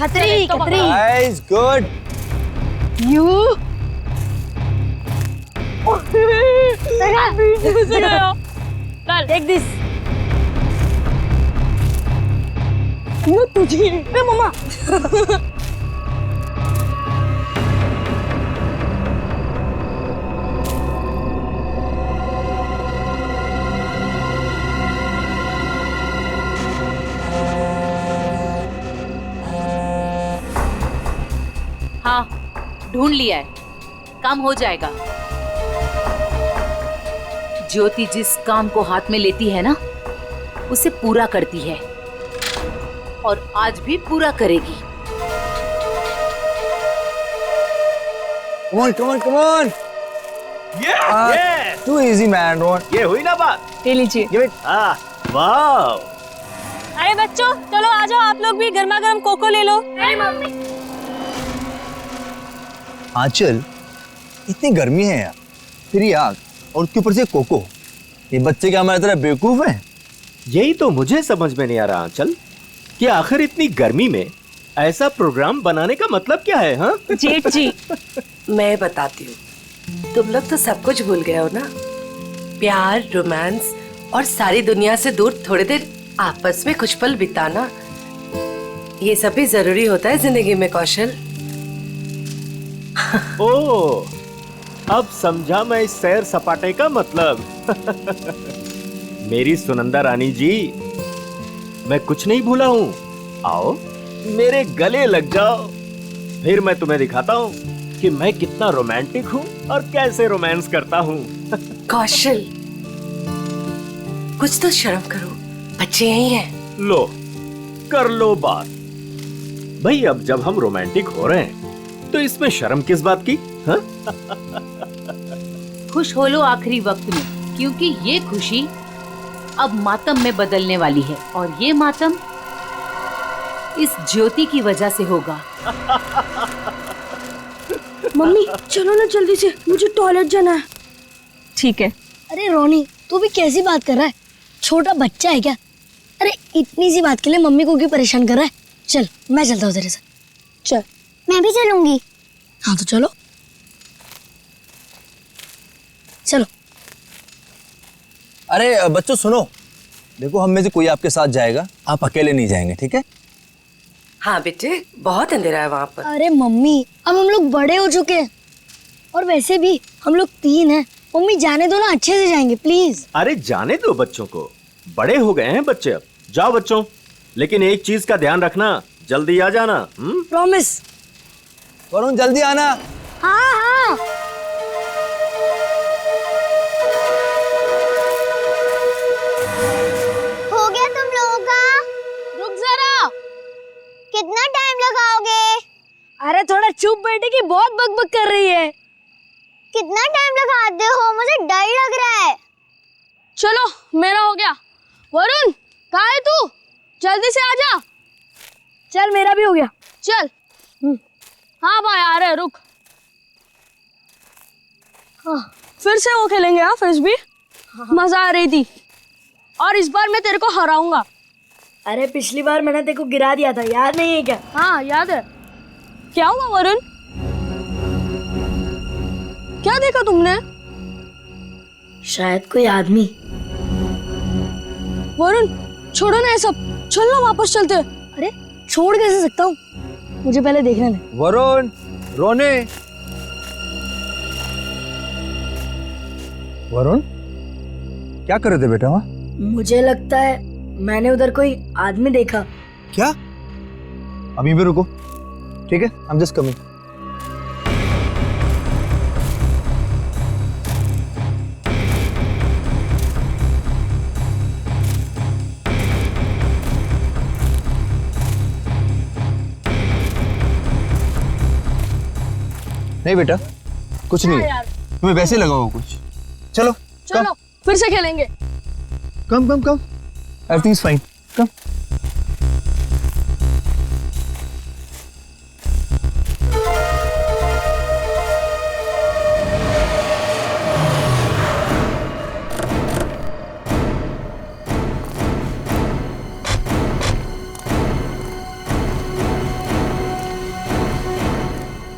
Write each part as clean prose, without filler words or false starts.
Khatri Khatri. Nice, good. You take this. ये तुझे ए मम्मा। हाँ, ढूंढ लिया है, काम हो जाएगा। ज्योति जिस काम को हाथ में लेती है ना, उसे पूरा करती है और आज भी पूरा करेगी। Come on, come on, come on. Yes. Too easy, man. Ron. ये हुई ना बात। ले लीजिए। Give it. वाह। अरे बच्चों, चलो आ जाओ, आप लोग भी गर्मा गर्म कोको ले लो। मम्मी। आंचल, इतनी गर्मी है यार, फिर ये आग और उसके ऊपर से कोको। ये बच्चे क्या हमारी तरह बेवकूफ हैं? यही तो मुझे समझ में नहीं आ रहा आंचल कि आखिर इतनी गर्मी में ऐसा प्रोग्राम बनाने का मतलब क्या है? हाँ जेठ जी, मैं बताती हूँ। तुम लोग तो सब कुछ भूल गए हो ना, प्यार, रोमांस और सारी दुनिया से दूर थोड़ी देर आपस में कुछ पल बिताना, ये सब भी जरूरी होता है जिंदगी में कौशल। ओह, अब समझा मैं इस सैर सपाटे का मतलब। मेरी सुनंदा रानी जी, मैं कुछ नहीं भूला हूँ। आओ मेरे गले लग जाओ, फिर मैं तुम्हें दिखाता हूँ कि मैं कितना रोमांटिक हूँ और कैसे रोमांस करता हूँ। कौशल, कुछ तो शर्म करो, बच्चे यही हैं। लो, कर लो बात। भाई अब जब हम रोमांटिक हो रहे हैं तो इसमें शर्म किस बात की? हाँ? खुश हो लो आखिरी वक्त में, क्योंकि ये खुशी अब मातम में बदलने वाली है और ये मातम इस ज्योति की वजह से होगा। मम्मी चलो ना जल्दी से, मुझे टॉयलेट जाना है। ठीक है। अरे रोनी, तू भी कैसी बात कर रहा है? छोटा बच्चा है क्या? अरे इतनी सी बात के लिए मम्मी को क्यों परेशान कर रहा है? चल मैं चलता हूँ तेरे साथ। चल। मैं भी चलूंगी। हाँ तो चलो चलो। अरे बच्चों सुनो, देखो हम में से कोई आपके साथ जाएगा, आप अकेले नहीं जाएंगे, ठीक है? हाँ बेटे, बहुत अंधेरा है वहाँ पर। अरे मम्मी, अब हम लोग बड़े हो चुके हैं और वैसे भी हम लोग 3 हैं। मम्मी जाने दो ना, अच्छे से जाएंगे प्लीज। अरे जाने दो बच्चों को, बड़े हो गए हैं बच्चे अब। जाओ बच्चों, लेकिन एक चीज का ध्यान रखना, जल्दी आ जाना। प्रॉमिस। वरुण जल्दी आना। हाँ हाँ। हो गया तुम लोगों का? रुक जरा। कितना टाइम लगाओगे? अरे थोड़ा चुप बैठे कि बहुत बकबक कर रही है। कितना टाइम लगाते हो? मुझे डर लग रहा है। चलो मेरा हो गया। वरुण कहाँ है तू? जल्दी से आजा। चल मेरा भी हो गया, चल। हाँ भाई आ रहे, रुक। हाँ फिर से वो खेलेंगे। हाँ फ्रिस्बी, मजा आ रही थी और इस बार मैं तेरे को हराऊंगा। अरे पिछली बार मैंने तेरे को गिरा दिया था, याद नहीं है क्या? हाँ याद है। क्या हुआ वरुण? क्या देखा तुमने? शायद कोई आदमी। वरुण छोड़ो ना ये सब, चल ना वापस चलते। अरे छोड़ कैसे सकता हूँ, मुझे पहले देखने दे। वरुण, रोने। वरुण क्या कर रहे थे बेटा वहाँ? मुझे लगता है मैंने उधर कोई आदमी देखा। क्या? अभी भी रुको, ठीक है? I'm just coming. नहीं बेटा, कुछ नहीं है, तुम्हें वैसे लगा हो कुछ। चलो चलो फिर से खेलेंगे। कम कम कम, एवरीथिंग इज फाइन, कम।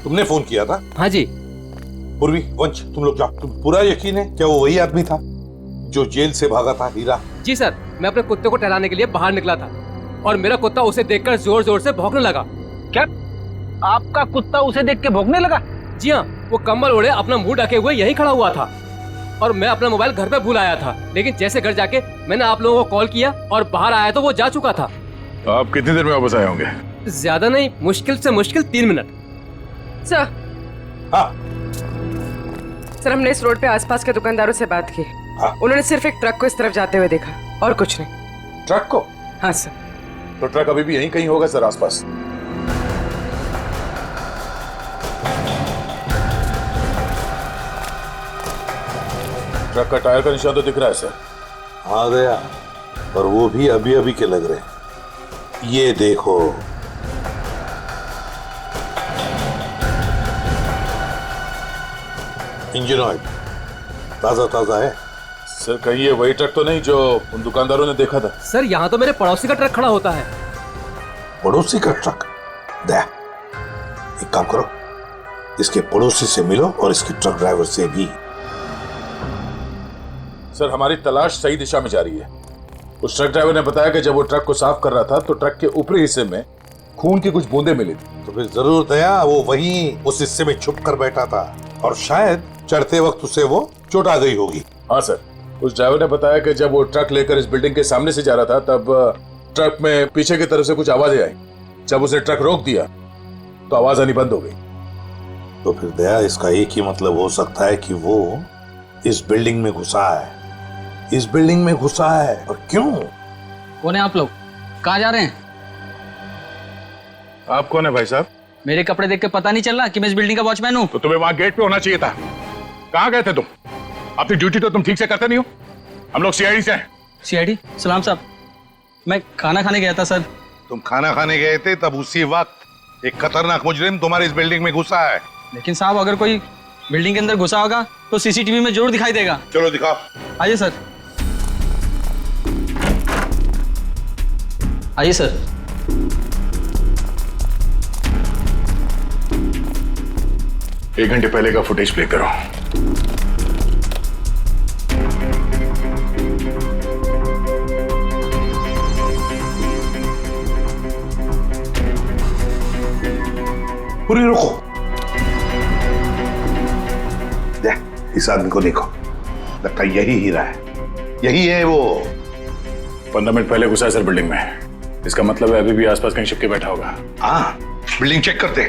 तुमने फोन किया था? हाँ जी। पूर्वी, वंश, तुम लोग जाओ। तुम पूरा यकीन है क्या वो वही आदमी था जो जेल से भागा था, हीरा? जी सर, मैं अपने कुत्ते को टहलाने के लिए बाहर निकला था और मेरा कुत्ता उसे देखकर जोर जोर से भौंकने लगा। क्या आपका कुत्ता उसे देख के भौंकने लगा? जी हाँ, वो कंबल ओढ़े अपना मुंह ढके हुए यही खड़ा हुआ था और मैं अपना मोबाइल घर पे भूल आया था, लेकिन जैसे घर जाके मैंने आप लोगों को कॉल किया और बाहर आया तो वो जा चुका था। आप कितनी देर में वापस आए होंगे? ज्यादा नहीं, मुश्किल से मुश्किल 3 मिनट। सर। हाँ सर, हमने इस रोड पे आसपास के दुकानदारों से बात की। हाँ? उन्होंने सिर्फ एक ट्रक को इस तरफ जाते हुए देखा और कुछ नहीं। ट्रक को? हाँ सर। तो ट्रक अभी भी यहीं कहीं होगा सर, आसपास। ट्रक का टायर का निशान तो दिख रहा है सर। हाँ गया, और वो भी अभी अभी के लग रहे हैं। ये देखो, इंजन ऑयल ताजा ताजा है। सर कहीं ये वही ट्रक तो नहीं जो उन दुकानदारों ने देखा था? सर यहाँ तो मेरे पड़ोसी का ट्रक खड़ा होता है। पड़ोसी का ट्रक? दया, एक काम करो, इसके पड़ोसी से मिलो और इसके ट्रक ड्राइवर से भी। सर हमारी तलाश सही दिशा में जा रही है। उस ट्रक ड्राइवर ने बताया कि जब वो ट्रक को साफ कर रहा था तो ट्रक के ऊपरी हिस्से में खून की कुछ बूंदें मिली थी। तो फिर जरूर दया वो वहीं उस हिस्से में छुप कर बैठा था और शायद चढ़ते वक्त उसे वो चोट आ गई होगी। हाँ सर, उस ड्राइवर ने बताया कि जब वो ट्रक लेकर इस बिल्डिंग के सामने से जा रहा था तब ट्रक में पीछे की तरफ से कुछ आवाजें आई। जब उसे ट्रक रोक दिया तो आवाज आनी बंद हो गई। तो फिर दया इसका एक ही मतलब हो सकता है कि वो इस बिल्डिंग में घुसा है। इस बिल्डिंग में घुसा है। और क्यों? कौन है आप लोग? कहाँ जा रहे हैं? आप कौन है भाई साहब? मेरे कपड़े देख के पता नहीं चल रहा कि मैं इस बिल्डिंग का वॉचमैन हूँ? तो तुम्हें वहां गेट पे होना चाहिए था। कहाँ गए थे तुम? अपनी ड्यूटी तो तुम ठीक से करते नहीं हो। हम लोग सीआईडी से हैं। सीआईडी? सलाम साहब, मैं खाना खाने गया था सर। तुम खाना खाने गए थे तब उसी वक्त एक खतरनाक मुजरिम तुम्हारे इस बिल्डिंग में घुसा है। लेकिन साहब अगर कोई बिल्डिंग के अंदर घुसा होगा तो सीसीटीवी में जरूर दिखाई देगा। चलो दिखाओ। आइए सर। आइए सर। एक घंटे पहले का फुटेज प्ले करो। पूरी रुको, इस आदमी को देखो, लगता है यही हीरा है। यही है वो। 15 मिनट पहले घुसा है सर बिल्डिंग में। इसका मतलब है अभी भी आसपास कहीं छिप के बैठा होगा। हाँ, बिल्डिंग चेक करते।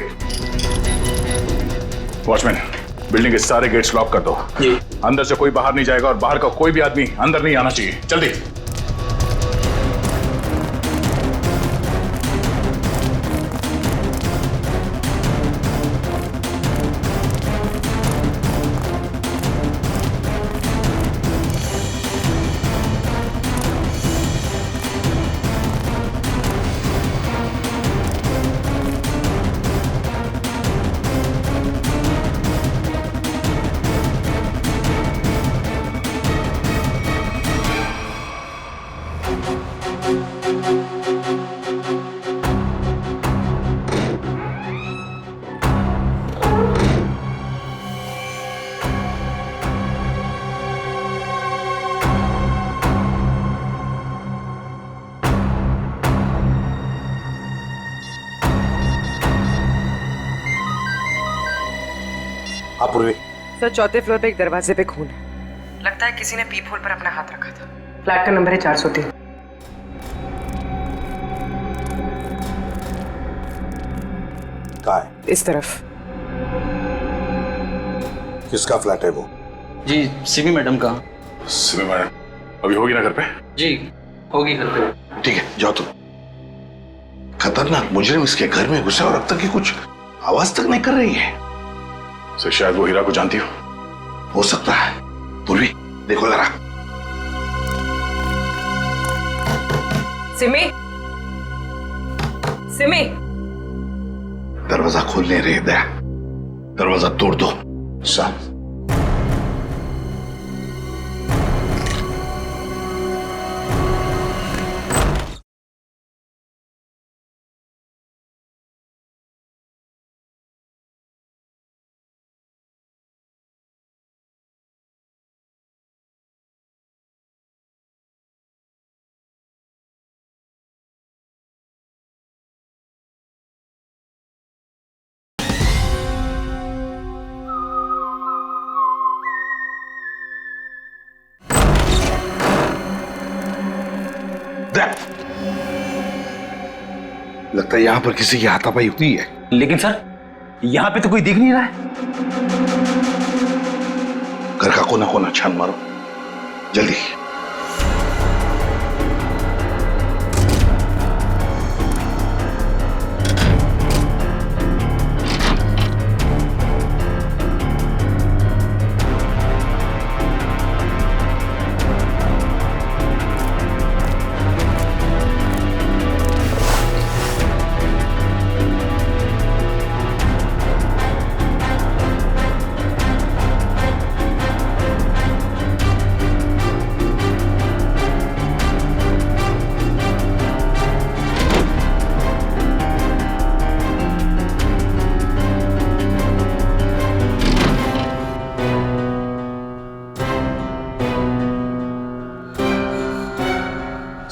वॉचमैन, बिल्डिंग के सारे गेट्स लॉक कर दो। अंदर से कोई बाहर नहीं जाएगा और बाहर का कोई भी आदमी अंदर नहीं आना चाहिए। जल्दी। पूर्वी। सर, चौथे फ्लोर पे एक दरवाजे पे खून है। लगता है किसी ने पीप होल पर अपना हाथ रखा था। फ्लैट का नंबर है 403। कहाँ है? इस तरफ। किसका फ्लैट है वो? जी, सिमी मैडम का। सिमी मैडम अभी होगी ना घर पे? जी होगी घर पे। ठीक है, जाओ तुम। खतरनाक मुजरिम इसके घर में घुसा और अब तक ये कुछ आवाज तक नहीं कर रही है। सर शायद वो हीरा को जानती हो सकता है। पूर्वी देखो जरा। सिमी, सिमी। दरवाजा खोल नहीं रही दया, दरवाजा तोड़ दो। साहब लगता है यहाँ पर किसी की हाथापाई हुई है। लेकिन सर यहाँ पे तो कोई दिख नहीं रहा है। घर का कोना कोना छान मारो जल्दी।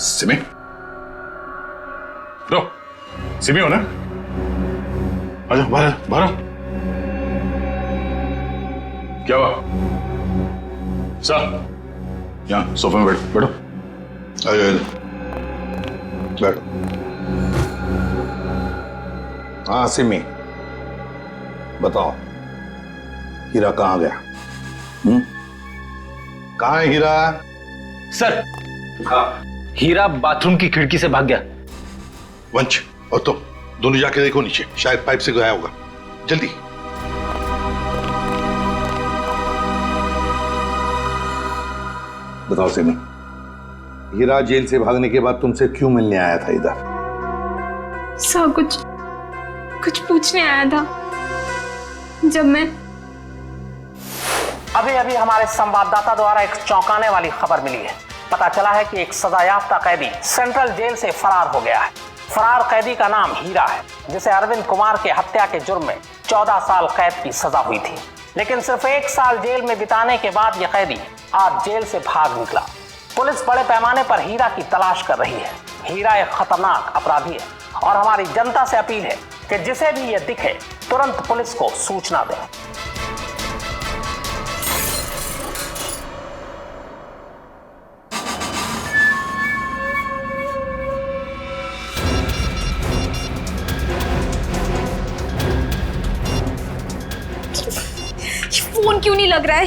सिमी, लो, सिमी हो ना? आजा बाहर बाहर। क्या हुआ? सर, यहाँ सोफे में बैठो बैठो। आजा बैठो। हाँ सिमी, बताओ हीरा कहाँ गया? कहाँ है हीरा? सर हीरा बाथरूम की खिड़की से भाग गया। वंश और तुम दोनों जाके देखो नीचे, शायद पाइप से गया होगा। जल्दी। बताओ सिमी, हीरा जेल से भागने के बाद तुमसे क्यों मिलने आया था इधर? सर कुछ पूछने आया था। जब मैं अभी हमारे संवाददाता द्वारा एक चौंकाने वाली खबर मिली है। पता चला है कि एक सजायाफ्ता कैदी सेंट्रल जेल से फरार हो गया है। फरार कैदी का नाम हीरा है, जिसे अरविंद कुमार के हत्या के जुर्म में 14 साल कैद की सजा हुई थी। लेकिन सिर्फ 1 साल जेल में बिताने के बाद यह कैदी आज जेल से भाग निकला। पुलिस बड़े पैमाने पर हीरा की तलाश कर रही है। हीरा एक खतरनाक अपराधी है और हमारी जनता से अपील है कि जिसे भी यह दिखे तुरंत पुलिस को सूचना दें। फोन क्यों नहीं लग रहा है?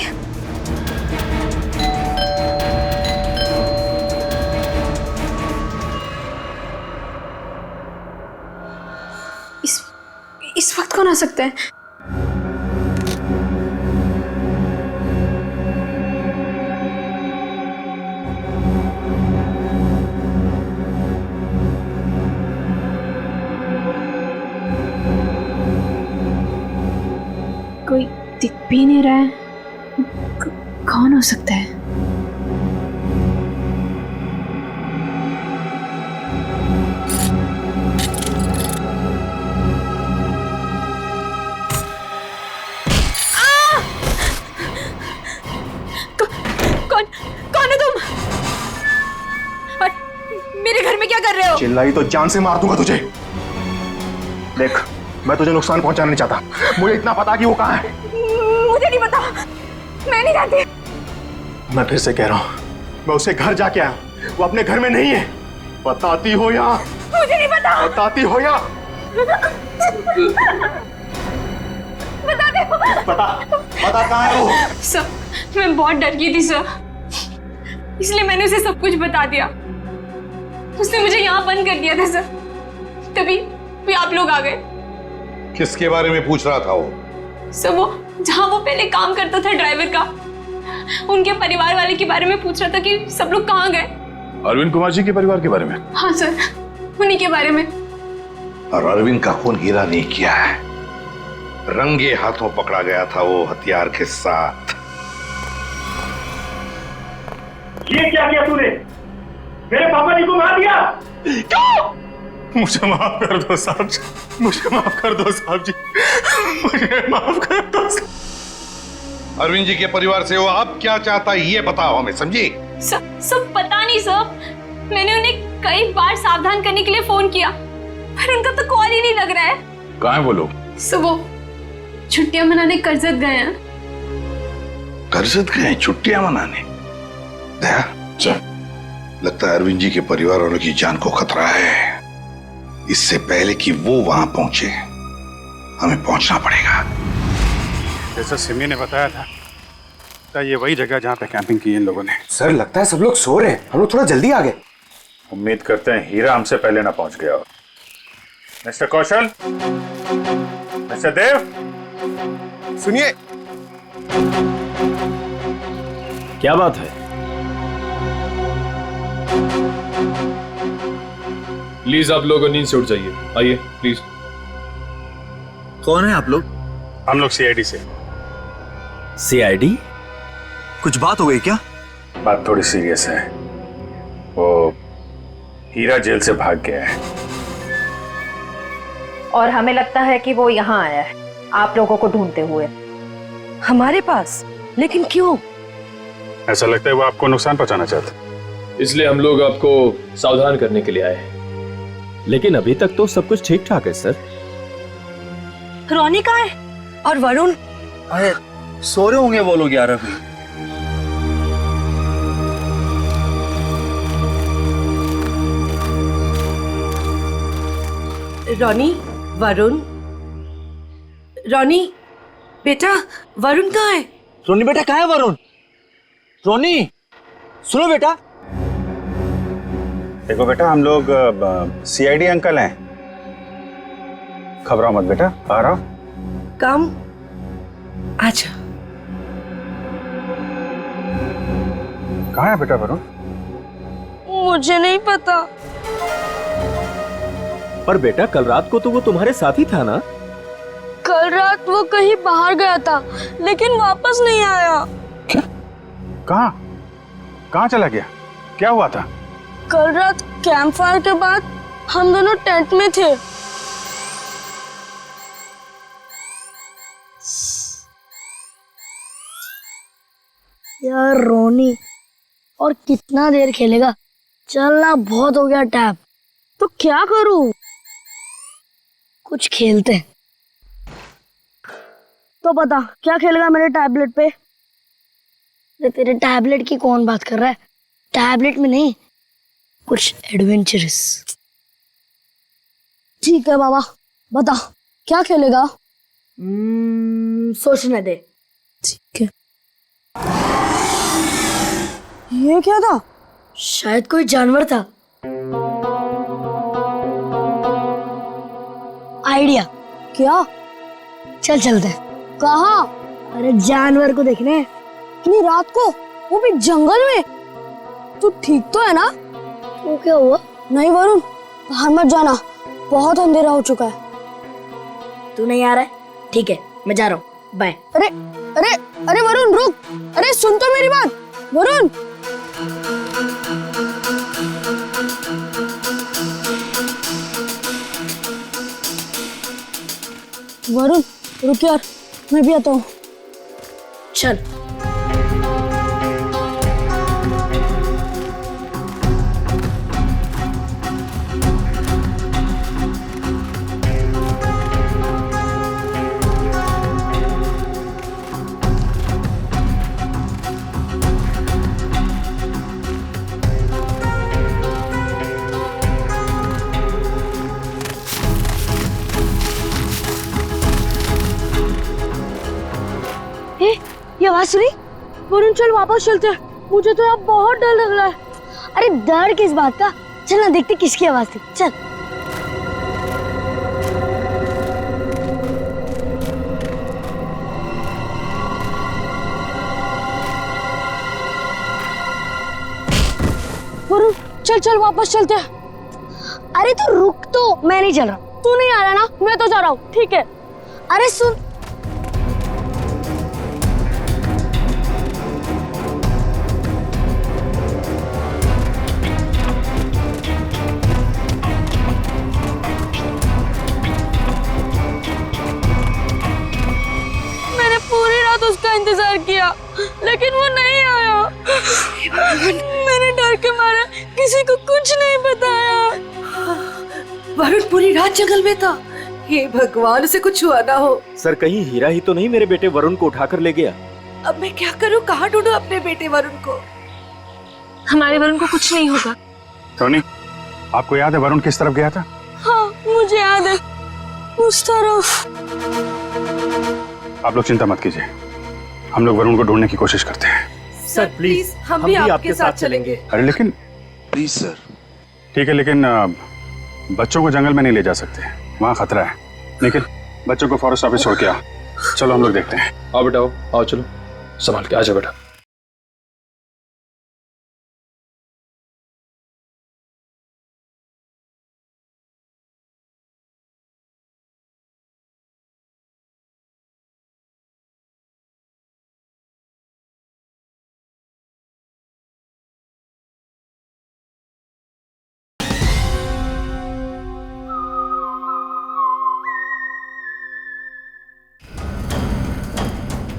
इस वक्त कौन आ सकता है? कोई दिख भी नहीं रहा है। कौन हो सकता है? कौन है तुम? और मेरे घर में क्या कर रहे हो? चिल्लाई तो जान से मार दूंगा तुझे। देख, मैं तुझे नुकसान पहुंचाना नहीं चाहता। मुझे इतना पता कि वो कहाँ है। मुझे नहीं पता, मैं नहीं जानती। मैं फिर से कह रहा हूँ, मैं उसे घर जाके आया, वो अपने घर में नहीं है। बताती हो या? मुझे नहीं पता। बताती हो या? बता दे। बता कहाँ है वो? सर, मैं बहुत डर गई थी सर, इसलिए मैंने उसे सब कुछ बता दिया। उसने मुझे यहाँ बंद कर दिया था सर, तभी आप लोग आ गए। किसके बारे में पूछ रहा था वो? सर, वो जहाँ वो पहले काम करता था ड्राइवर का, उनके परिवार वाले के बारे में पूछ रहा था कि सब लोग कहाँ गए। अरविंद कुमार जी के परिवार के बारे में? हाँ सर, उन्हीं के बारे में। और अरविंद का खून हीरा नहीं किया है, रंगे हाथों पकड़ा गया था वो हथियार के साथ। ये क्या किया तूने? मेरे पापा जी को मार दिया। क्यों? मुझे माफ कर दो साहब जी, मुझे माफ कर दो साहब जी, मुझे माफ कर दो। अरविंद जी के परिवार से वो अब क्या चाहता है ये बताओ हमें, समझी? सब पता नहीं सर, मैंने उन्हें कई बार सावधान करने के लिए फोन किया, पर उनका तो कॉल ही नहीं लग रहा है। कहाँ है वो लोग? सर, वो छुट्टियां मनाने करजत गए हैं। करजत गए छुट्टियां मनाने? दया, चल लगता है अरविंद जी के परिवार वालों की जान को खतरा है। इससे पहले कि वो वहां पहुंचे, हमें पहुंचना पड़ेगा। जैसा सिमी ने बताया था, ये वही जगह जहाँ पे कैंपिंग की इन लोगों ने। सर लगता है सब लोग सो रहे हैं, हम लोग थोड़ा जल्दी आ गए। उम्मीद करते हैं हीरा हमसे पहले ना पहुंच गया हो। मिस्टर कौशल, मिस्टर देव, सुनिए। क्या बात है? प्लीज आप लोग नींद से उठ जाइए, आइए प्लीज। कौन है आप लोग? हम लोग सीआईडी से। सीआईडी? कुछ बात हो गई क्या? बात थोड़ी सीरियस है। वो हीरा जेल से भाग गया है और हमें लगता है कि वो यहाँ आया है आप लोगों को ढूंढते हुए। हमारे पास? लेकिन क्यों? ऐसा लगता है वो आपको नुकसान पहुंचाना चाहता। इसलिए हम लोग आपको सावधान करने के लिए आए हैं। लेकिन अभी तक तो सब कुछ ठीक ठाक है सर। रोनी कहाँ है? और वरुण? अरे सो रहे होंगे वो लोग यार अभी। रोनी, वरुण, रोनी बेटा, वरुण कहाँ है? रोनी बेटा कहाँ है वरुण? रोनी सुनो बेटा। देखो बेटा, हम लोग सीआईडी अंकल हैं। घबराओ मत बेटा, आ रहा हूं। काम अच्छा। कहाँ है बेटा वरुण? मुझे नहीं पता। पर बेटा कल रात को तो वो तुम्हारे साथ ही था ना? कल रात वो कहीं बाहर गया था लेकिन वापस नहीं आया। क्या? कहाँ? कहाँ चला गया? क्या हुआ था? कल रात कैंप फायर के बाद हम दोनों टेंट में थे। यार रोनी, और कितना देर खेलेगा? चलना बहुत हो गया टैप। तो क्या करूं? कुछ खेलते हैं। तो बता क्या खेलेगा मेरे टैबलेट पे? तेरे टैबलेट की कौन बात कर रहा है? टैबलेट में नहीं, कुछ एडवेंचरस। ठीक है बाबा, बता क्या खेलेगा? सोचने दे। ठीक है। ये क्या था? शायद कोई जानवर था। आइडिया। क्या? चल चलते हैं। कहाँ? अरे जानवर को देखने। इतनी रात को, वो भी जंगल में? तू ठीक तो है ना? तो क्या हुआ? नहीं वरुण, बाहर मत जाना, बहुत अंधेरा हो चुका है। तू नहीं आ रहा है? ठीक है, मैं जा रहा हूँ, बाय। अरे अरे अरे वरुण रुक, अरे सुन तो मेरी बात। वरुण वरुण रुक यार, मैं भी आता हूँ। चल। ये आवाज सुनी? वरुण चल वापस चलते हैं, मुझे तो अब बहुत डर लग रहा है। अरे डर किस बात का? चल ना देखते किसकी आवाज थी। चल। वरुण चल चल वापस चलते हैं। अरे तू रुक तो, मैं नहीं चल रहा। तू नहीं आ रहा ना? मैं तो जा रहा हूँ। ठीक है। अरे सुन, उसका इंतजार किया लेकिन वो नहीं आया। मैंने डर के मारे किसी को कुछ नहीं बताया। वरुण पूरी रात जंगल में था। हे भगवान, उसे कुछ हुआ ना हो। सर कहीं हीरा ही तो नहीं मेरे बेटे वरुण को उठाकर ले गया? अब मैं क्या करूं? कहाँ ढूंढूं अपने बेटे वरुण को? हमारे वरुण को कुछ नहीं होगा। टोनी, आपको याद है वरुण किस तरफ गया था? हाँ मुझे याद है, उस तरफ। आप लोग चिंता मत कीजिए, हम लोग वरुण को ढूंढने की कोशिश करते हैं। सर प्लीज हम भी आपके साथ चलेंगे। अरे लेकिन प्लीज सर। ठीक है, लेकिन बच्चों को जंगल में नहीं ले जा सकते, वहाँ खतरा है। लेकिन बच्चों को फॉरेस्ट ऑफिस छोड़ के आओ। चलो हम लोग देखते हैं। आओ बेटा, आओ चलो, संभाल के आ जाओ बेटा।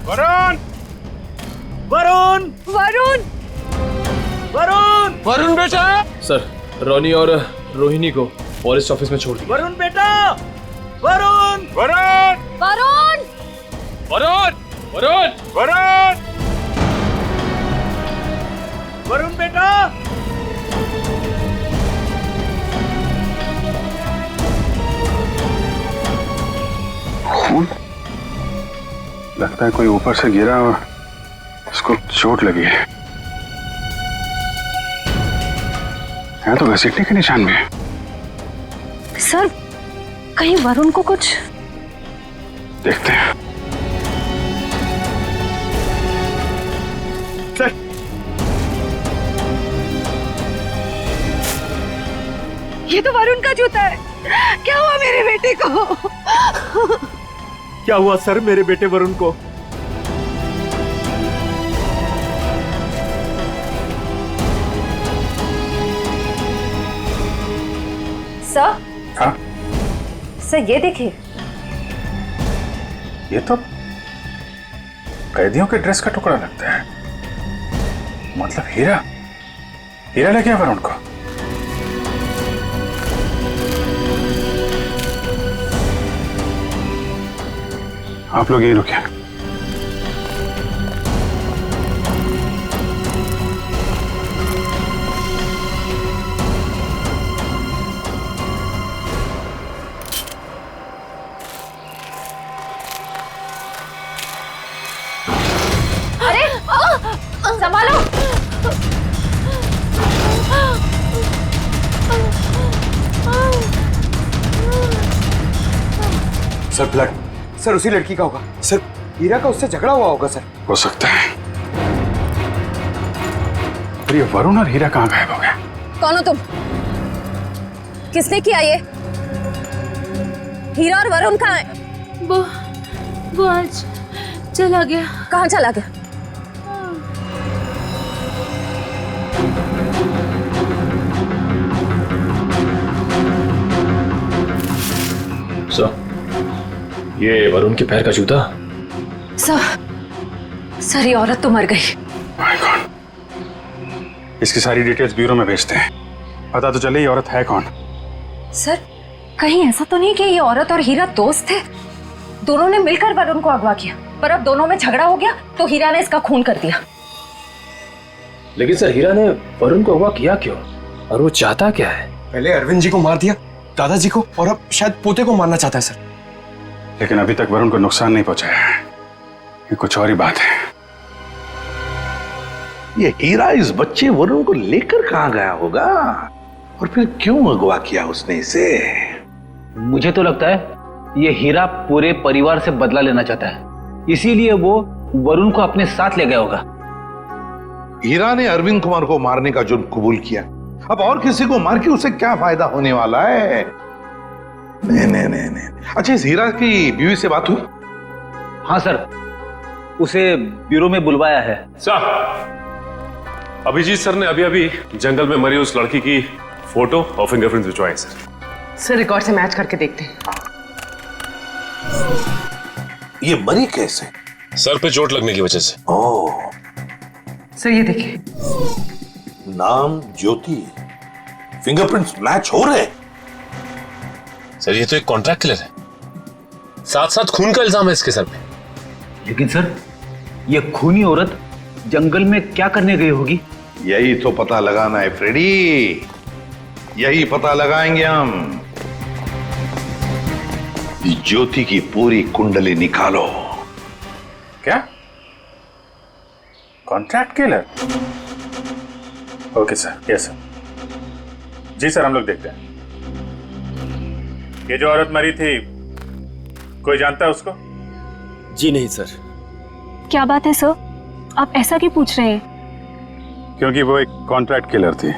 वरुण! वरुण! वरुण! वरुण! वरुण बेटा! सर, रोनी और रोहिणी को फॉरेस्ट ऑफिस में छोड़ दिया। वरुण बेटा! वरुण! वरुण! वरुण! वरुण! वरुण! वरुण! वरुण बेटा! खून? लगता है कोई ऊपर से गिरा और उसको चोट लगी है। यहाँ तो घसीटने के निशान भी है। सर, कहीं वरुण को कुछ? देखते हैं। सर, ये तो वरुण का जूता है। क्या हुआ मेरे बेटे को? क्या हुआ सर मेरे बेटे वरुण को? सर? हाँ? सर ये देखिए। ये तो कैदियों के ड्रेस का टुकड़ा लगता है। मतलब हीरा, हीरा लग गया वरुण को। आप लोग यहीं रुकिए। अरे संभालो। सर ब्लड, सर उसी लड़की का होगा। सर हीरा का उससे झगड़ा हुआ होगा। सर हो सकता है। पर ये वरुण और हीरा कहाँ गायब हो गए? कौन हो तुम? किसने किया ये? हीरा और वरुण कहाँ है? वो आज चला गया। कहाँ चला गया? सर, ये वरुण के पैर का जूता। सर ये औरत तो मर गई। माय गॉड, इसकी सारी डिटेल्स ब्यूरो में भेजते हैं। पता तो चले ये औरत है कौन। सर कहीं ऐसा तो नहीं कि ये औरत और हीरा दोस्त थे? दोनों ने मिलकर वरुण को अगवा किया, पर अब दोनों में झगड़ा हो गया तो हीरा ने इसका खून कर दिया। लेकिन सर, हीरा ने वरुण को अगवा किया क्यों और वो चाहता क्या है? पहले अरविंद जी को मार दिया, दादाजी को, और अब शायद पोते को मारना चाहता है। सर लेकिन अभी तक वरुण को नुकसान नहीं पहुंचाया है। ये कुछ और ही बात है। ये हीरा इस बच्चे वरुण को लेकर कहाँ गया होगा और फिर क्यों अगवा किया उसने इसे? मुझे तो लगता है ये हीरा पूरे परिवार से बदला लेना चाहता है, इसीलिए वो वरुण को अपने साथ ले गया होगा। हीरा ने अरविंद कुमार को मारने का जुर्म कबूल किया, अब और किसी को मार के उसे क्या फायदा होने वाला है? नहीं। अच्छा, इस हीरा की बीवी से बात हुई? हाँ सर, उसे ब्यूरो में बुलवाया है। सर, अभिजीत सर ने अभी जंगल में मरी उस लड़की की फोटो और फिंगरप्रिंट्स भिजवाए सर रिकॉर्ड से मैच करके देखते हैं। ये मरी कैसे? सर पे चोट लगने की वजह से। ओह, सर ये देखिए, नाम ज्योति, फिंगरप्रिंट्स मैच हो रहे। सर ये तो एक कॉन्ट्रैक्ट किलर है, साथ साथ खून का इल्जाम है इसके सर पे। लेकिन सर, ये खूनी औरत जंगल में क्या करने गई होगी? यही तो पता लगाना है फ्रेडी। यही पता लगाएंगे हम। ज्योति की पूरी कुंडली निकालो। क्या? Contract killer? Okay sir, yes sir. जी सर, हम लोग देखते हैं। ये जो औरत मरी थी, कोई जानता है उसको? जी नहीं सर। क्या बात है सर, आप ऐसा क्यों पूछ रहे हैं? क्योंकि वो एक कॉन्ट्रैक्ट किलर थी।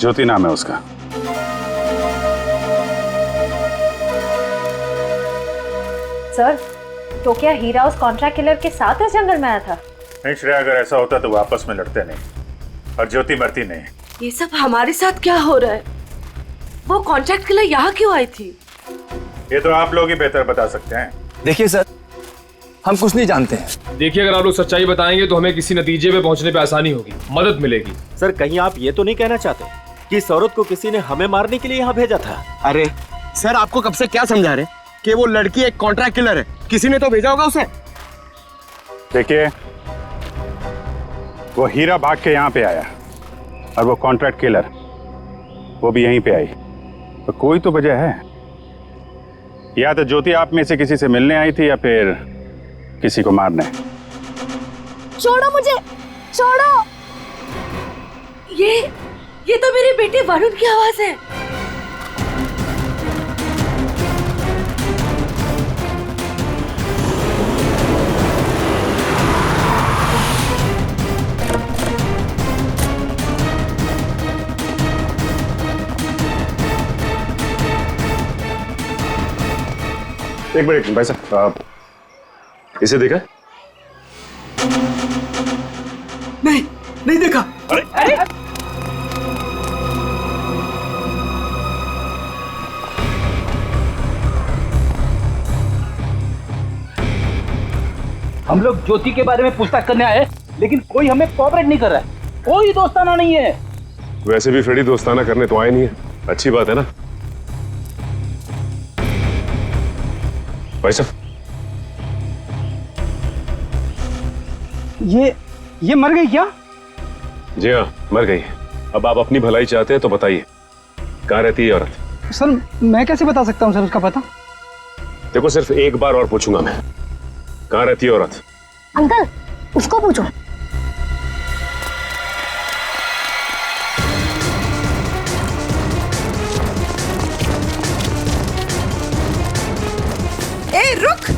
ज्योति नाम है उसका। सर, तो क्या हीरा उस कॉन्ट्रैक्ट किलर के साथ इस जंगल में आया था? नहीं श्रेया, अगर ऐसा होता तो वो आपस में लड़ते नहीं और ज्योति मरती नहीं। ये सब हमारे साथ क्या हो रहा है? वो कॉन्ट्रैक्ट किलर यहाँ क्यों आई थी? ये तो आप लोग ही बेहतर बता सकते हैं। देखिए सर, हम कुछ नहीं जानते हैं। देखिए, अगर आप लोग सच्चाई बताएंगे तो हमें किसी नतीजे पे पहुंचने पे आसानी होगी, मदद मिलेगी। सर, कहीं आप ये तो नहीं कहना चाहते कि इस औरत को किसी ने हमें मारने के लिए यहाँ भेजा था? अरे सर, आपको कब से क्या समझा रहे कि वो लड़की एक कॉन्ट्रैक्ट किलर है? किसी ने तो भेजा होगा उसे। देखिए, वो हीरा भाग के यहाँ पे आया और वो कॉन्ट्रैक्ट किलर वो भी यहीं पे आई, तो कोई तो वजह है। या तो ज्योति आप में से किसी से मिलने आई थी या फिर किसी को मारने। छोड़ो मुझे, छोड़ो। ये तो मेरे बेटे वरुण की आवाज है। एक मिनट भाई साहब, आप इसे देखा? नहीं देखा। अरे हम लोग ज्योति के बारे में पूछताछ करने आए, लेकिन कोई हमें कोऑपरेट नहीं कर रहा है। कोई दोस्ताना नहीं है। वैसे भी फ्रेडी दोस्ताना करने तो आए नहीं है, अच्छी बात है ना भाई साहब? ये मर गई क्या? जी हाँ, मर गई। अब आप अपनी भलाई चाहते हैं तो बताइए, कहाँ रहती है औरत? सर, मैं कैसे बता सकता हूँ सर उसका पता? देखो, सिर्फ एक बार और पूछूंगा मैं, कहाँ रहती है औरत? अंकल, उसको पूछो। ए रुक!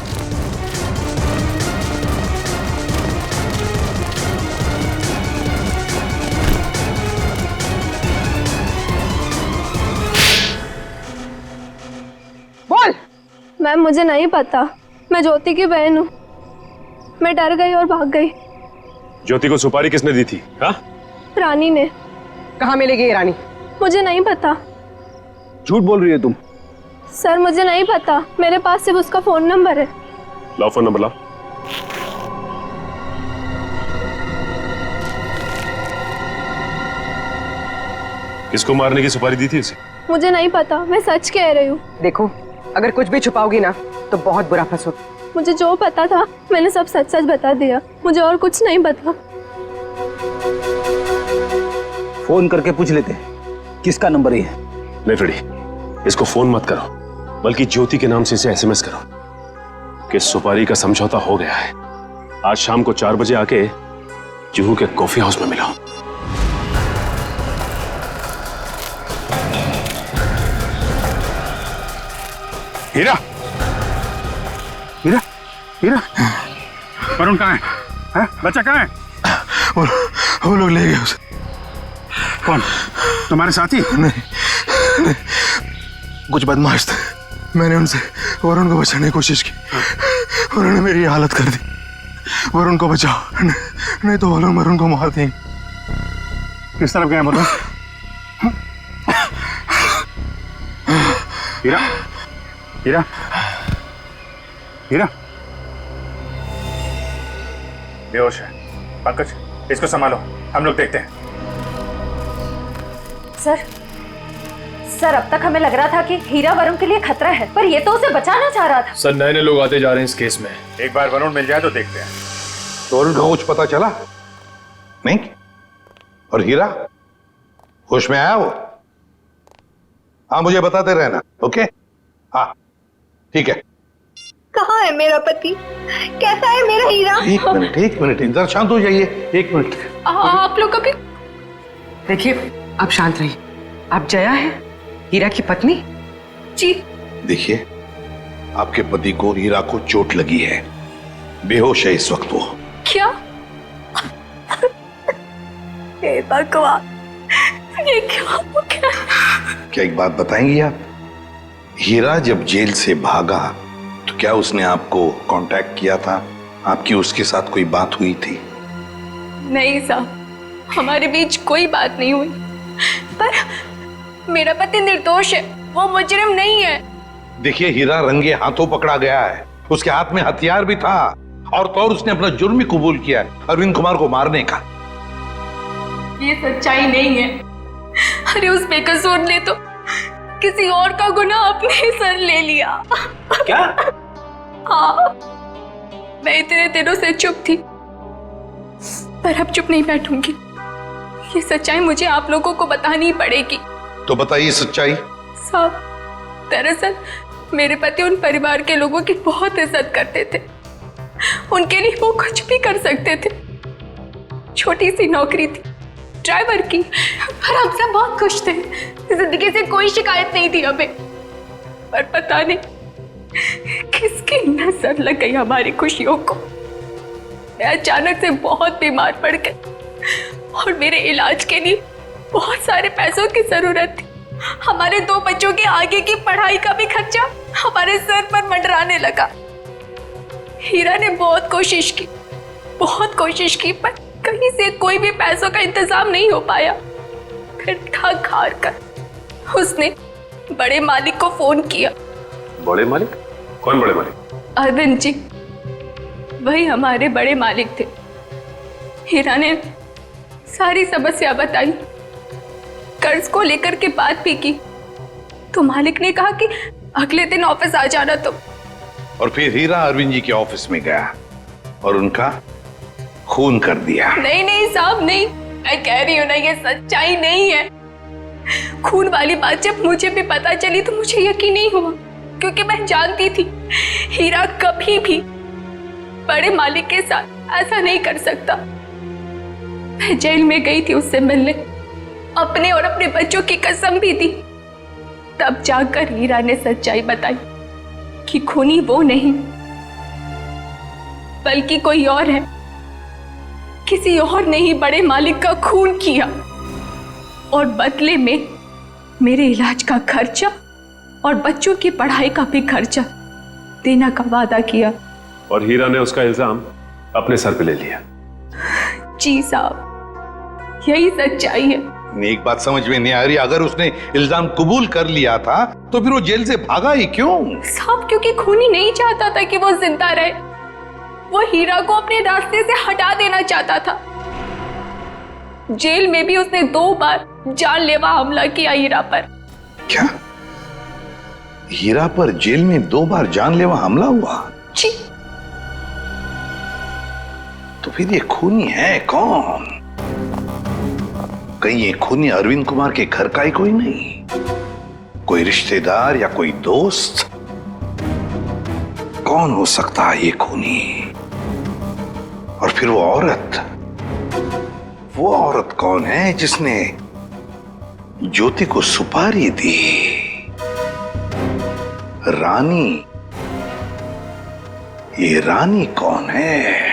बोल। मैम, मुझे नहीं पता, मैं ज्योति की बहन हूँ। मैं डर गई और भाग गई। ज्योति को सुपारी किसने दी थी? हाँ? रानी ने। कहाँ मिलेगी ये रानी? मुझे नहीं पता। झूठ बोल रही है तुम। सर, मुझे नहीं पता, मेरे पास सिर्फ उसका फोन नंबर है। लाओ फोन नंबर, लाओ। किसको मारने की सुपारी दी थी उसे? मुझे नहीं पता, मैं सच कह रही हूँ। देखो, अगर कुछ भी छुपाओगी ना तो बहुत बुरा फंसोगी। मुझे जो पता था मैंने सब सच सच बता दिया, मुझे और कुछ नहीं पता। फोन करके पूछ लेते किसका नंबर है। नहीं फ्रेडी, इसको फोन मत करो, बल्कि ज्योति के नाम से इसे एसएमएस करो कि सुपारी का समझौता हो गया है। आज शाम को 4 बजे आके जुहू के कॉफी हाउस में मिलो। हीरा, हीरा, हीरा, वरुण कहाँ है? बच्चा कहाँ है? वो लोग ले गए उसे। कौन? तुम्हारे साथी? नहीं, कुछ बदमाश थे। मैंने उनसे वरुण को बचाने की कोशिश की, उन्होंने मेरी हालत कर दी। वरुण को बचाओ, नहीं तो वो लोग वरुण को मार देंगे। किस तरफ गए बताओ? हीरा, हीरा, हीरा, बेहोश है। पंकज, इसको संभालो, हम लोग देखते हैं। सर, अब तक हमें लग रहा था कि हीरा वरुण के लिए खतरा है, पर ये तो उसे बचाना चाह रहा था। सर, नए नए लोग आते जा रहे हैं इस केस में। एक बार वरुण मिल जाए तो देखते हैं। तो वरुण का कुछ पता चला नहीं? और हीरा होश में आया वो? हाँ, मुझे बताते रहना। ओके? हाँ, ठीक है। कहाँ है मेरा पति? कैसा है मेरा हीरा? एक मिनट इधर शांत हो जाइए। एक मिनट। आप लोग अभी देखिए, आप शांत रहिए। आप जया है, हीरा की पत्नी? जी। देखिए, आपके पति को, हीरा को चोट लगी है, बेहोश है इस वक्त वो। क्या? हे भगवान, ये क्या हो गया? क्या एक बात बताएंगी आप? हीरा जब जेल से भागा तो क्या उसने आपको कांटेक्ट किया था? आपकी उसके साथ कोई बात हुई थी? नहीं साहब, हमारे बीच कोई बात नहीं हुई। पर मेरा पति निर्दोष है, वो मुजरिम नहीं है। देखिए, हीरा रंगे हाथों पकड़ा गया है। उसके हाथ में हथियार भी था और तो और उसने अपना जुर्म भी कबूल किया है, अरविंद कुमार को मारने का। ये सच्चाई नहीं है। अरे उस बेकसूर ने तो किसी और का गुनाह अपने सर ले लिया। क्या? हाँ, मैं इतने दिनों से चुप थी, पर अब चुप नहीं बैठूंगी। ये सच्चाई मुझे आप लोगों को बतानी पड़ेगी। तो बताइए सच्चाई। साहब, दरअसल मेरे पति उन परिवार के लोगों की बहुत इज्जत करते थे। उनके लिए वो कुछ भी कर सकते थे। छोटी सी नौकरी थी, ड्राइवर की, पर हम सब बहुत खुश थे। जिंदगी से कोई शिकायत नहीं थी हमें। पर पता नहीं किसकी नजर लग गई हमारी खुशियों को। मैं अचानक से बहुत बीमार पड़ गई और मेरे इलाज के लिए बहुत सारे पैसों की जरूरत थी। हमारे 2 बच्चों के आगे की पढ़ाई का भी खर्चा हमारे सर पर मंडराने लगा। हीरा ने बहुत कोशिश की, पर कहीं से कोई भी पैसों का इंतजाम नहीं हो पाया। फिर थक हार कर उसने बड़े मालिक को फोन किया। बड़े मालिक? कौन बड़े मालिक? अरविंद जी, वही हमारे बड़े मालिक थे। हीरा ने सारी समस्या बताई, कर्ज को लेकर के बात भी की, तो मालिक ने कहा कि अगले दिन ऑफिस आ जाना तुम। और फिर हीरा अरविंद जी के ऑफिस में गया और उनका खून कर दिया। नहीं साहब, नहीं, मैं कह रही हूँ ना, ये सच्चाई नहीं है। खून वाली बात जब मुझे भी पता चली तो मुझे यकीन नहीं हुआ, क्योंकि मैं जानती थी हीरा कभी भी बड़े मालिक के साथ ऐसा नहीं कर सकता। मैं जेल में गई थी उससे मिलने, अपने और अपने बच्चों की कसम भी दी। तब जाकर हीरा ने सच्चाई बताई कि खूनी वो नहीं बल्कि कोई और है। किसी और ने ही बड़े मालिक का खून किया और बदले में मेरे इलाज का खर्चा और बच्चों की पढ़ाई का भी खर्चा देने का वादा किया। और हीरा ने उसका इल्जाम अपने सर पे ले लिया। जी साहब, यही सच्चाई है। एक बात समझ में नहीं आ रही, अगर उसने इल्जाम कबूल कर लिया था तो फिर वो जेल से भागा ही क्यों? साहब, क्योंकि खूनी नहीं चाहता था कि वो जिंदा रहे। वो हीरा को अपने रास्ते से हटा देना चाहता था। जेल में भी उसने 2 बार जानलेवा हमला किया हीरा पर। क्या? हीरा पर जेल में 2 बार जानलेवा हमला हुआ? जी। तो फिर ये खूनी है कौन? कहीं ये खूनी अरविंद कुमार के घर का ही कोई नहीं? कोई रिश्तेदार या कोई दोस्त? कौन हो सकता है ये खूनी? और फिर वो औरत कौन है जिसने ज्योति को सुपारी दी? रानी। ये रानी कौन है?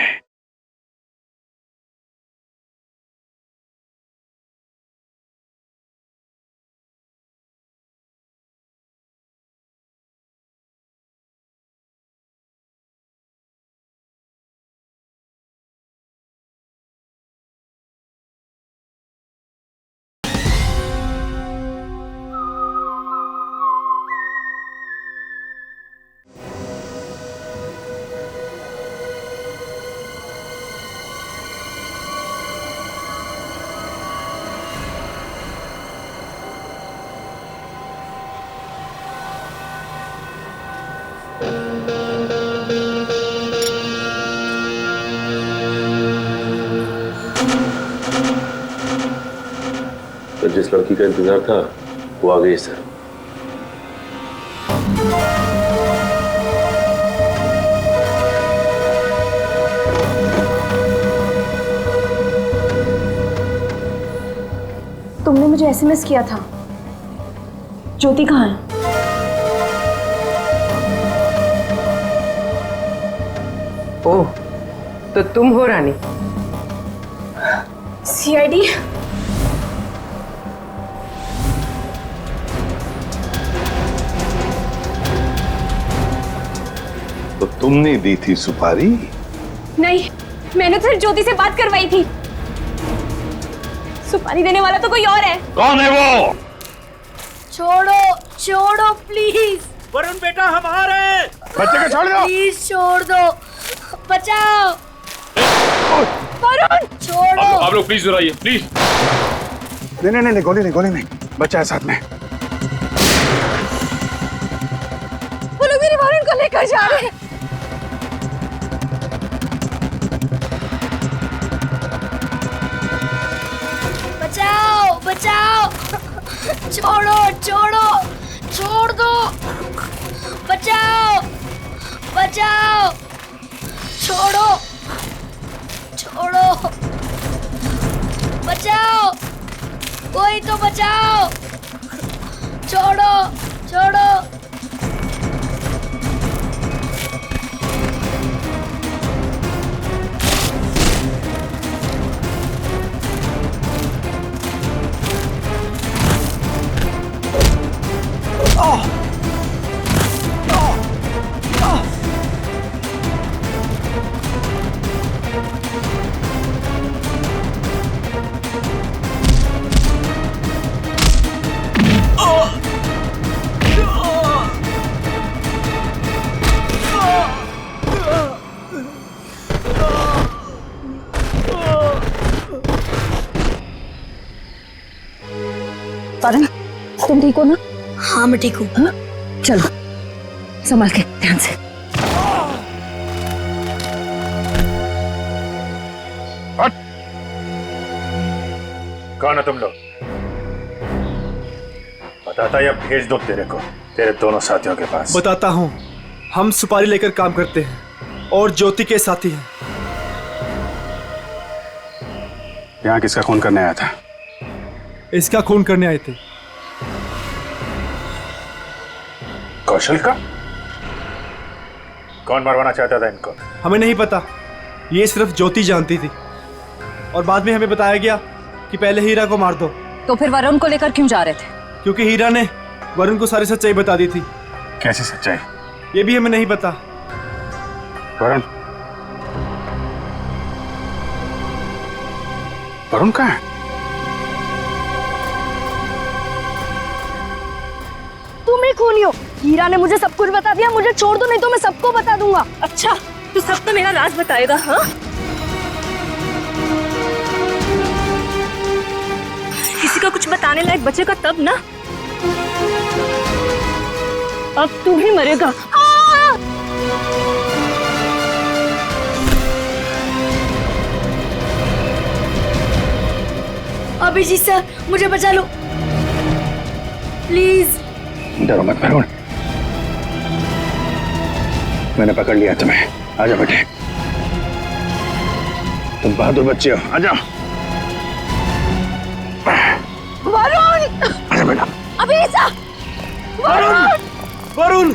जिस लड़की का इंतजार था वो आ गई सर। तुमने मुझे एसएमएस किया था। ज्योति कहाँ है? ओह, तो तुम हो रानी? सीआईडी? तो तुमने दी थी सुपारी? नहीं, मैंने तो सिर्फ ज्योति से बात करवाई थी। सुपारी देने वाला तो कोई और है। कौन है वो? छोड़ो छोड़ो प्लीज। वरुण बेटा हमारे बच्चे को छोड़ दो। प्लीज छोड़ दो, बचाओ। वरुण छोड़ो। आप लोग प्लीज जरा आइए प्लीज। नहीं, गोली नहीं, बच्चा है साथ में। वो लोग मेरे वरुण को लेकर जा रहे हैं। बचाओ बचाओ, छोड़ो छोड़ो, छोड़ दो, बचाओ बचाओ, छोड़ो छोड़ो, बचाओ, कोई तो बचाओ, छोड़ो छोड़ो। वरुण, तुम ठीक हो ना? हाँ मैं ठीक हूँ। चलो संभाल के, ध्यान से। कौन है तुम लोग? बताता या भेज दो तेरे को तेरे दोनों साथियों के पास। बताता हूँ, हम सुपारी लेकर काम करते हैं और ज्योति के साथी हैं। यहाँ किसका खून करने आया था? इसका खून करने आए थे। कौशल का? कौन मरवाना चाहता था इनको? हमें नहीं पता, ये सिर्फ ज्योति जानती थी और बाद में हमें बताया गया कि पहले हीरा को मार दो। तो फिर वरुण को लेकर क्यों जा रहे थे? क्योंकि हीरा ने वरुण को सारी सच्चाई बता दी थी। कैसी सच्चाई? ये भी हमें नहीं पता। वरुण? वरुण कहाँ है? तुम ही खूनी हो। हीरा ने मुझे सब कुछ बता दिया, मुझे छोड़ दो नहीं तो मैं सबको बता दूंगा। अच्छा, तू सब तो मेरा राज बताएगा? हाँ, किसी का कुछ बताने लायक बचेगा तब ना। अब तू ही मरेगा। अभिजीत सर, मुझे बचा लो प्लीज। डरो मत वरुण, मैंने पकड़ लिया तुम्हें। आजा बेटे, तुम बहादुर बच्चे हो, आजा। वरुण! आजा बेटा। अभिजीत! वरुण! वरुण!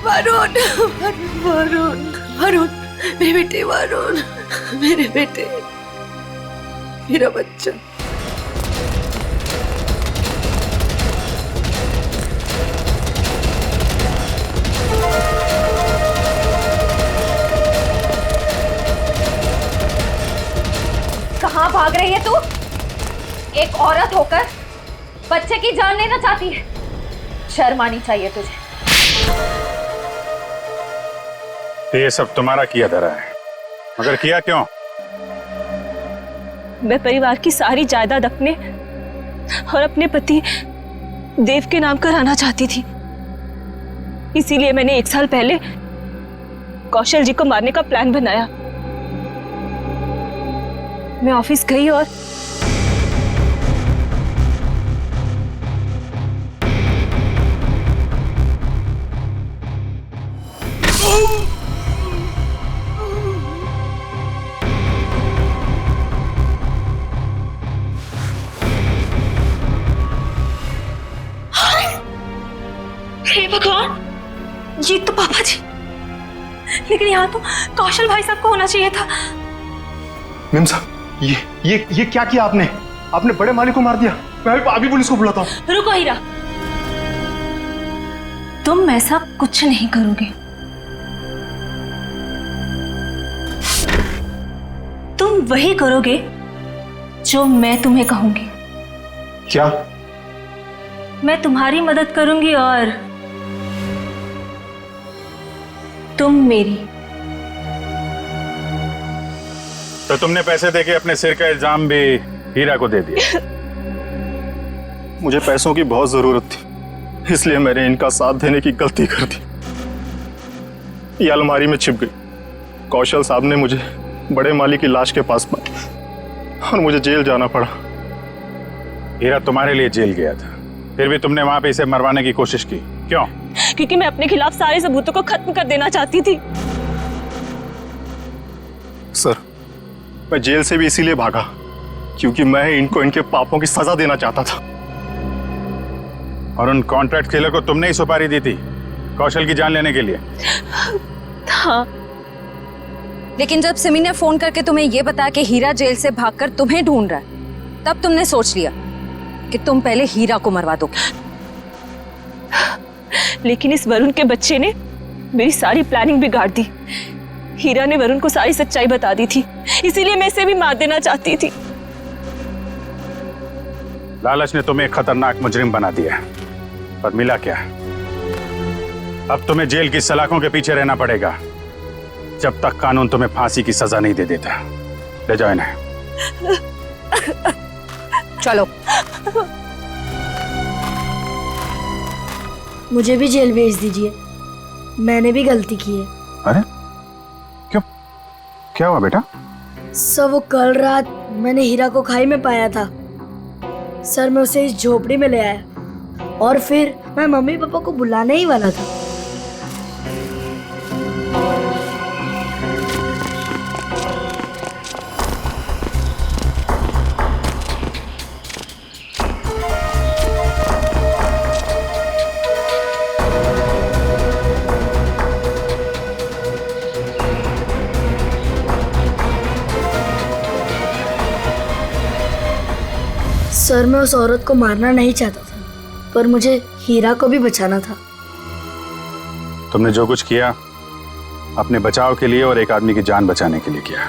वरुण! वरुण! वरुण! मेरे बेटे वरुण, मेरे बेटे, मेरा बच्चा। कहाँ भाग रही है तू? एक औरत होकर बच्चे की जान लेना चाहती है। शर्म आनी चाहिए तुझे। तो ये सब तुम्हारा किया धरा है, मगर किया क्यों? मैं परिवार की सारी जायदाद अपने और अपने पति देव के नाम कराना चाहती थी। इसीलिए मैंने 1 साल पहले कौशल जी को मारने का प्लान बनाया। मैं ऑफिस गई और हे भगवान, ये तो पापा जी। लेकिन यहाँ तो कौशल भाई साहब को होना चाहिए था। मेम साहब, ये क्या किया आपने? आपने बड़े मालिक को मार दिया। मैं अभी पुलिस को बुलाता हूँ। रुको हीरा, तुम ऐसा कुछ नहीं करोगे। तुम वही करोगे जो मैं तुम्हें कहूंगी। क्या? मैं तुम्हारी मदद करूंगी और तुम मेरी। तो तुमने पैसे देके अपने सिर का इल्जाम भी हीरा को दे दिया। मुझे पैसों की बहुत जरूरत थी, इसलिए मैंने इनका साथ देने की गलती कर दी। ये अलमारी में छिप गई। कौशल साहब ने मुझे बड़े माली की लाश के पास पाया और मुझे जेल जाना पड़ा। हीरा तुम्हारे लिए जेल गया था, फिर भी तुमने वहां पे इसे मरवाने की कोशिश की, क्यों? क्योंकि मैं अपने खिलाफ सारे सबूतों को खत्म कर देना चाहती थी। सर, मैं जेल से भी इसीलिए भागा क्योंकि मैं इनको इनके पापों की सजा देना चाहता था। और उन कॉन्ट्रैक्ट किलर को तुमने ही सुपारी दी थी कौशल की जान लेने के लिए? हाँ। लेकिन जब सिमी ने फोन करके तुम्हें यह बताया कि हीरा जेल से भागकर तुम्हें ढूंढ रहा है, तब तुमने सोच लिया कि तुम पहले हीरा को मरवा दोगे। लेकिन इस वरुण के बच्चे ने मेरी सारी प्लानिंग बिगाड़ दी। हीरा ने वरुण को सारी सच्चाई बता दी थी, इसीलिए मैं इसे भी मार देना चाहती थी। लालच ने तुम्हें एक खतरनाक मुजरिम बना दिया, पर मिला क्या? अब तुम्हें जेल की सलाखों के पीछे रहना पड़ेगा जब तक कानून तुम्हें फांसी की सजा नहीं दे देता। ले जाओ इन्हें। चलो। मुझे भी जेल भेज दीजिए, मैंने भी गलती की है। अरे क्यों, क्या हुआ बेटा? सर, वो कल रात मैंने हीरा को खाई में पाया था। सर, मैं उसे इस झोपड़ी में ले आया और फिर मैं मम्मी पापा को बुलाने ही वाला था। सर, मैं उस औरत को मारना नहीं चाहता था, पर मुझे हीरा को भी बचाना था। तुमने जो कुछ किया अपने बचाव के लिए और एक आदमी की जान बचाने के लिए किया,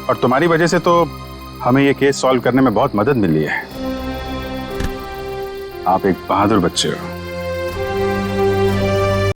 और तुम्हारी वजह से तो हमें ये केस सॉल्व करने में बहुत मदद मिली है। आप एक बहादुर बच्चे हो।